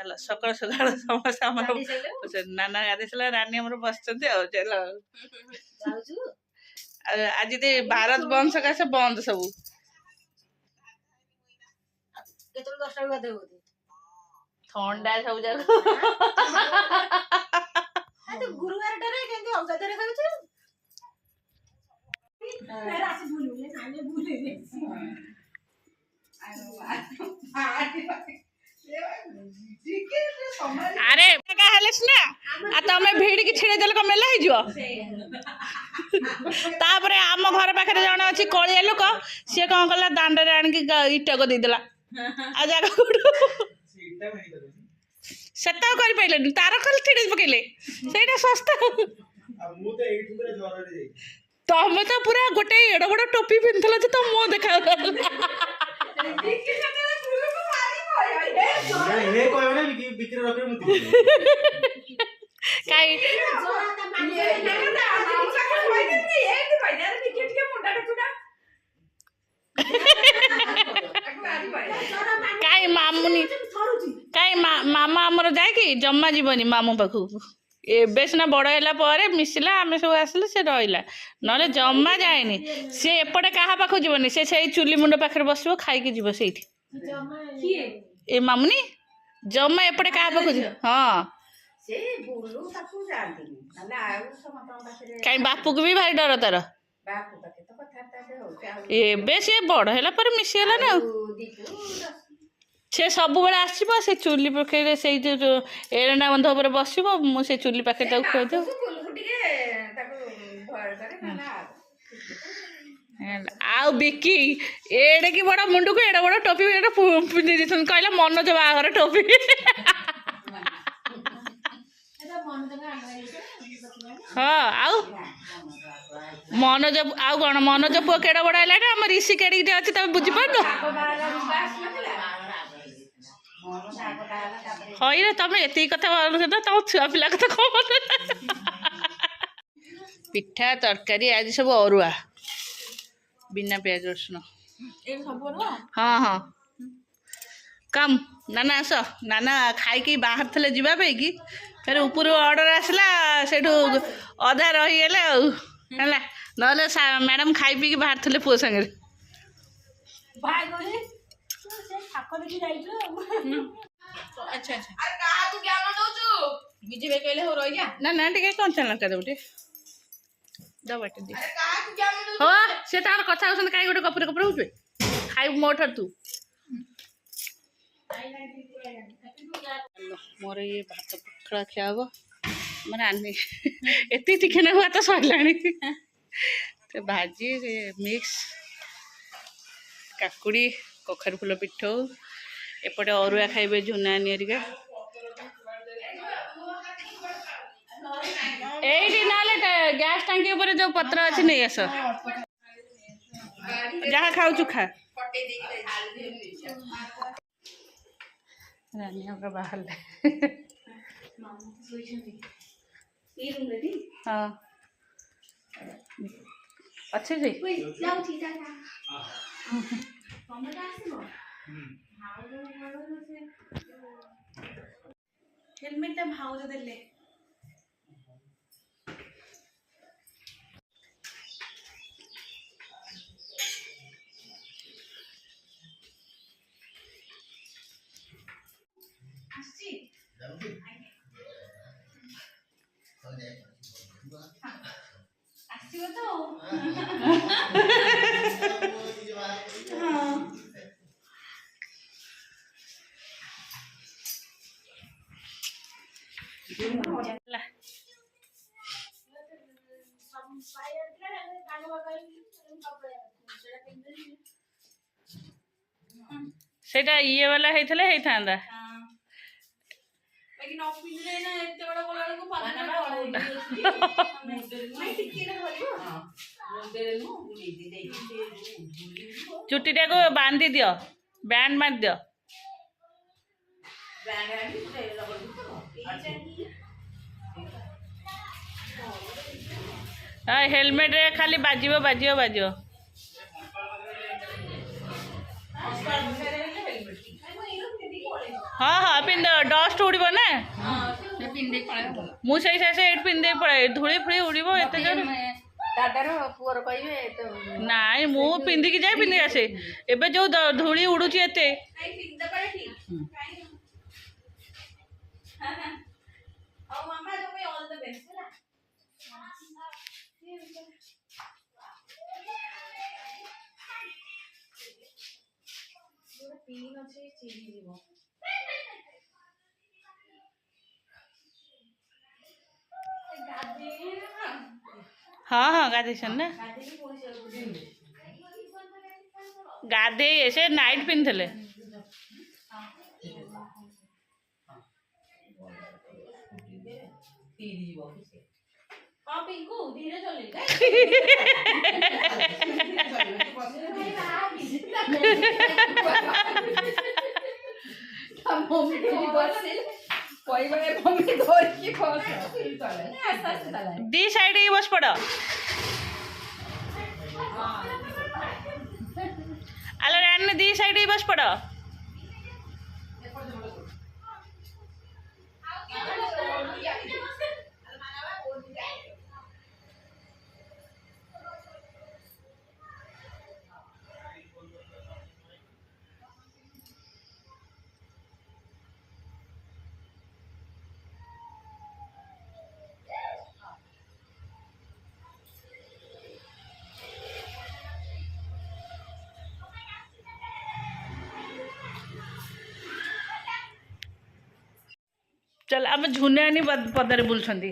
चलो सकाल सकाल समस्त नाना गाधे सारा रानी आम बस चलो आज भारत बंद सकाशे बंद सब ठंडा सब जाक गुरुवार अरे ना तुम भिड़ की छिड़े देल मेला हो तापर आम घर पाखे जन अच्छी कलिया लोक सी कौन कला दांडे आणिक इटक देदेला आ जगह सेटा कर पाइले तार खाली छिड़े पकेले सेटा सस्ता तुम तो पूरा गोटे एड़ बड़ टोपी पिंधल तो मो देखा कहीं मामुनी कहीं मामा आमर जाए कि जमा जीवनी मामू पाखक एबे सिना बड़ है मिसला आम सब आसिले से रहा ना जमा जाए सी एपटे क्या पाख जीवन से चुली मुंड पाखे बस खाई जीव से ए मामुनी जमा एपटे क्या पाख हाँ कहीं बापू को भी भारी डर तार एबे सी बड़ है मिसीगला ना से सब बेले आसो से चुली पाखे से एरंडा बंध पर बस मुझे चुली पाखे खुद आउ बिकी एड़े की बड़ा मुंडू को एड़ा बड़ा टोपी पिंधि कहला मनोज बाहर टोपी हाँ आउ मनोज आउ कौन मनोज पुआ केड़ा बड़ा है आम ऋषि केड़ी अच्छी तुम बुझीपार हई रे तुम एत कथा तुम छुआ पिला कथा कौन पिठा तरकारी आज सब अरुआ बिना प्याज रसुण हाँ हाँ कम नाना आस नाना खाई बाहर थे जावाई कि फिर ऊपर ऑर्डर आसला से अधा रहीगले है ना मैडम खाई पी बाहर थे पुओ सांगे अच्छा अच्छा ना ना टे कंचा लंका दे दबाटे दे हाँ से तार कथा कहीं गोटे कपुर कपुर हो खाई मो ठार तू मोर ये भात पखड़ा खिया हम मैं आनी एत टिके ना भात सरला भाजी मिक्स काकुड़ी कखारू फुल पिठौ एपटे अरुआ खाइबे झुनानी हरिका एटी ना गैस टांकी ऊपर जो पत्र अच्छी नहीं आस जहाँ खाऊ खा रानी बाहर हाँ अच्छे जी हेलमेट भाउज देले आसो तो सेटा ये वाला हेथले हेथांदा लेकिन ऑफिसरे ना एते बड़ा कोला को पता ना चुट्टी को बांधी दियो बैंड मार दियो हेलमेट रे खाली बाजियो बाजियो बाजियो हाँ हाँ पिंद डस्ट उड़ब ना मुझे एट पिंधे पड़े धूली फुड़ी उड़ब एत नाई मु पिंधिकी जाए पिंधि आसे एबे जो धूली उड़ुची एते हाँ हाँ गाधे ना गाधे से नाइट पिंधले दी साइड ही बस पड़ अल रान दी साइड ही बस पड़ चल आम झुने आनी पदारे बुलछंती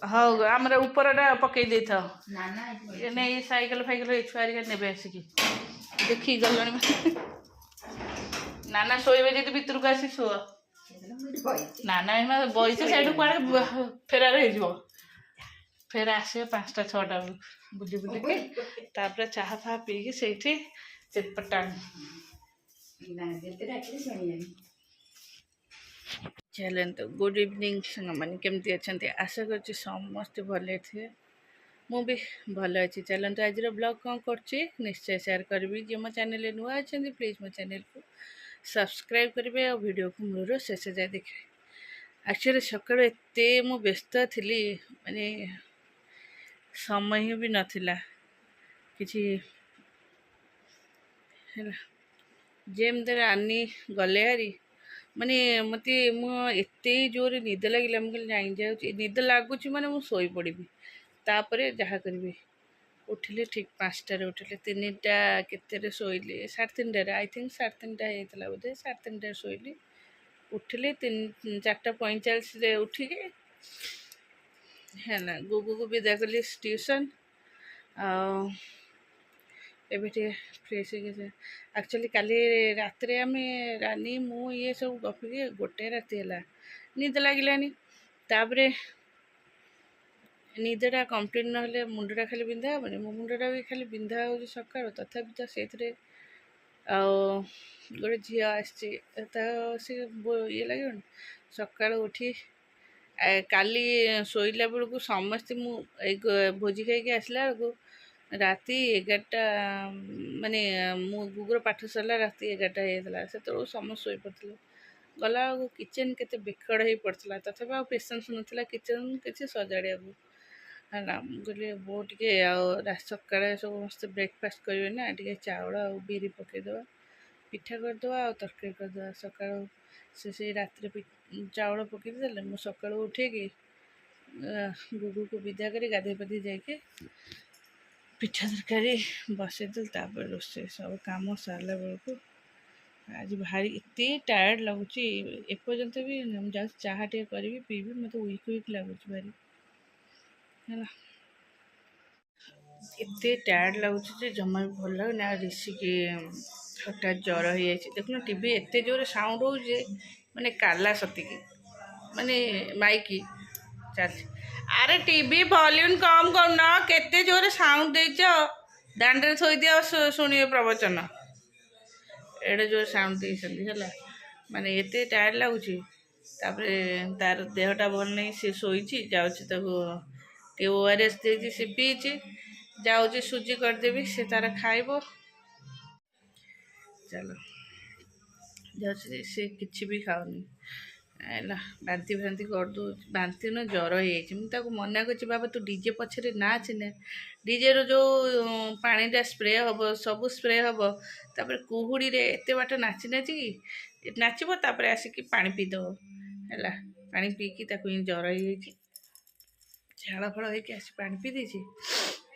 हाँ आम उपरटा पकई दे था नहीं साइकेल फाइकेल छुआ ने आसिकी देखी गल नाना शोबे जी भितर को आसी शो नाना बयस सैड कड़े फेरार हो फेर आस 5टा 6टा बुझी बुझी तापर चाह फाह पीकी से चेपटा चलते गुड इवनिंग संग मैंने केमती अच्छा आशा कर समस्ते भले थे मु भी भल अच्छी चलते आज ब्लॉग कौन कर निश्चय शेयर करी जो मो चैनल नुआ अच्छा प्लीज मो चैनल को सब्सक्राइब करेंगे और वीडियो को मूल शेष जाए देखिए एक्चुअली सकाल एत मु व्यस्त थी माने समय भी नाला कि जेमती रानी गले हारी माने मत एत जोर निद लगे मुझे जाई जाऊँ निद लगुच माने मुझे शोई पड़ी तापर जहाँ करी उठिले ठीक 5टार उठिले 3टा केते शोइली 3:30 आई थिंक 3:30 होता बोधे 3:30 शोइली उठिले 4:45 उठिके है ना गुगु को विदा कली ट्यूशन एबे फ्रेश एक्चुअली काली रात आम रानी मु ये सब गपिके गोटे राति है निद लगे तापर निदटा कम्प्लीट ना मुंडटा खाली बिंधा हेनी मो मुंडटा भी खाली बिंधा हो सका तथापि तो से गोटे झी आसी ये लगे सका उठी काली शोला बेलू समस्ते भोजी खाई आसला बेलू राति 11टा माने मो गुगर पाठ सरला राति 11टा होता से समस्त शोई पड़ते गला किचेन केते बेकड़ हो पड़ता तथापि आ पेशेंस नाला किचेन किसी सजाड़ा है कहली बो टे सका सब मस्त ब्रेकफास्ट करेंगे ना टे चाउल आ बिरी पकईदे पिठा करदे आ तरकारी करदे सका से रात चाउल पकईदे मु सका उठे कि गुगु को विदा कर गाधे पाधे जाके पिठा तरकारी बसईदेल तापर रोसे सब कम सारा बेलू आज भारी एत टायर्ड लगुच एपर्यंत भी जा चाह टे करी पीबी मत वीक लगुच भारी है एत टायर्ड लगुच जमा भी भल लगुनि ऋषि की हठात ज्वर हो जाए देखना टीवी एत जोर साउंड हो माने काला सतिकी माने माइकी चल अरे टीवी वॉल्यूम कम करना केते जोर साउंड देच दांडे थोई दिया शुणे प्रवचन एडे जोर साउंड है माने एत टायर्ड लगुच तार देहटा भल नहीं सी शोची जाऊँ ORS दे सी पीची जाऊँ सुजी करदेवी से तार खाइब चलो ଯାଉଛି ସେ କିଛି ବି ଖାଉନି ହେଲା, ବାନ୍ତି ଫାନ୍ତି କରିଦେଉଛି, ବାନ୍ତି ନା ଜ୍ୱର ହେଇଯାଇଛି। ମୁଁ ତାକୁ ମନା କରୁଛି ବାବା ତୁ ଡିଜେ ପଛରେ ନାଚେ, ଡିଜେର ଯେଉଁ ପାଣିଟା ସ୍ପ୍ରେ ହେବ, ସବୁ ସ୍ପ୍ରେ ହେବ, ତାପରେ କୁହୁଡ଼ିରେ ଏତେ ବାଟ ନାଚି ନାଚିକି ନାଚିବ, ତାପରେ ଆସିକି ପାଣି ପିଇଦେବ ହେଲା। ପାଣି ପିଇକି ତାକୁ ହିଁ ଜ୍ୱର ହେଇଯାଇଛି, ଝାଳ ଫଳ ହେଇକି ଆସି ପାଣି ପିଇ ଦେଇଛି,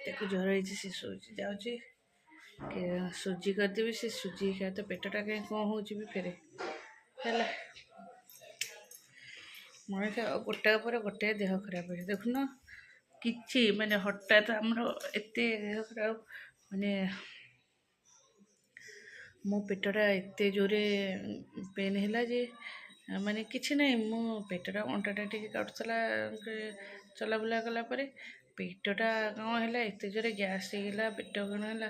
ତାକୁ ଜ୍ୱର ହେଇଛି। ସେ ଶୋଇଛି, ଯାଉଛି ସୁଜି କରିଦେବି, ସେ ସୁଜି ଖାଏ ତ ପେଟଟା କାହିଁ କ'ଣ ହେଉଛି ବି ଫେରେ ହେଲା। ମଣିଷ ଗୋଟାକ ପରେ ଗୋଟାଏ ଦେହ ଖରାପ ହେଇଛି ଦେଖୁନ, କିଛି ମାନେ ହଠାତ୍ ଆମର ଏତେ ଦେହ ଖରାପ, ମାନେ ମୋ ପେଟଟା ଏତେ ଜୋରେ ପେନ୍ ହେଲା ଯେ ମାନେ କିଛି ନାହିଁ, ମୋ ପେଟଟା ଅଣ୍ଟାଟା ଟିକେ କାଟୁଥିଲା ଚଲାବୁଲା କଲା ପରେ, ପେଟଟା କ'ଣ ହେଲା ଏତେ ଜୋରେ ଗ୍ୟାସ୍ ହେଇଗଲା, ପେଟ କ'ଣ ହେଲା,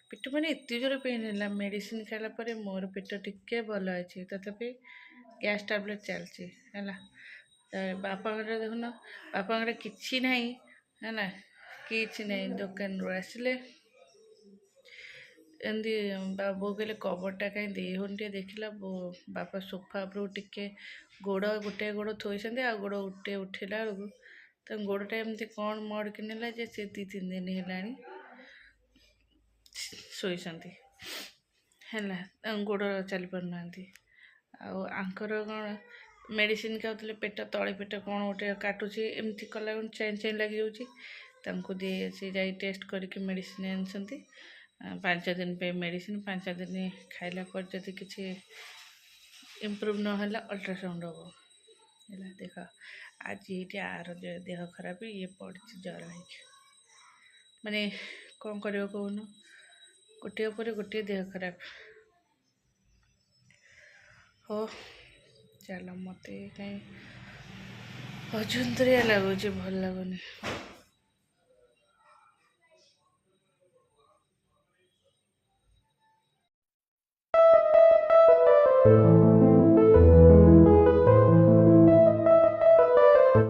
ପେଟ ମାନେ ଏତେ ଜୋରେ ପେନ୍ ହେଲା। ମେଡ଼ିସିନ୍ ଖାଇଲା ପରେ ମୋର ପେଟ ଟିକେ ଭଲ ଅଛି, ତଥାପି ଗ୍ୟାସ୍ ଟ୍ୟାବଲେଟ୍ ଚାଲିଛି ହେଲା। ବାପାଙ୍କର ଦେଖୁନ, ବାପାଙ୍କର କିଛି ନାହିଁ ହେଲା, କିଛି ନାହିଁ। ଦୋକାନରୁ ଆସିଲେ ଏମିତି ବୋଉ କହିଲେ କବରଟା କାହିଁ ଦେଇ ହେଉନି, ଟିକେ ଦେଖିଲା। ବାପା ସୋଫା ଉପରକୁ ଟିକେ ଗୋଟେ ଗୋଡ଼ ଥୋଇଛନ୍ତି, ଆଉ ଗୋଡ଼ ଉଠେଇଲା ବେଳକୁ ତାଙ୍କ ଗୋଡ଼ଟା ଏମିତି କ'ଣ ମଡ଼କି ନେଲା ଯେ ସେ 2-3 ଦିନ ହେଲାଣି ଶୋଇଛନ୍ତି ହେଲା, ତାଙ୍କ ଗୋଡ଼ ଚାଲି ପାରୁନାହାନ୍ତି। ଆଉ ଆଙ୍କର କ'ଣ ମେଡ଼ିସିନ୍ ଖାଉଥିଲେ, ପେଟ ତଳି ପେଟ କ'ଣ ଗୋଟେ କାଟୁଛି, ଏମିତି କଲା ଚେନ୍ ଲାଗିଯାଉଛି। ତାଙ୍କୁ ସେ ଯାଇ ଟେଷ୍ଟ କରିକି ମେଡ଼ିସିନ୍ ଆଣିଛନ୍ତି, 5 ଦିନ ପାଇଁ ମେଡ଼ିସିନ୍, 5 ଦିନ ଖାଇଲା ପରେ ଯଦି କିଛି ଇମ୍ପ୍ରୁଭ୍ ନହେଲା ଅଲ୍ଟ୍ରାସାଉଣ୍ଡ ହେବ ହେଲା। ଦେଖ ଆଜି ଏଇଠି ଆର ଦେହ ଖରାପ, ଇଏ ପଡ଼ିଛି ଜ୍ୱର ହେଇକି, ମାନେ କ'ଣ କରିବ କହୁନ, ଗୋଟିଏ ପରେ ଗୋଟିଏ ଦେହ ଖରାପ। ହଉ ଚାଲ, ମୋତେ କାହିଁ ଅଜନ୍ତରିଆ ଲାଗୁଛି, ଭଲ ଲାଗୁନି।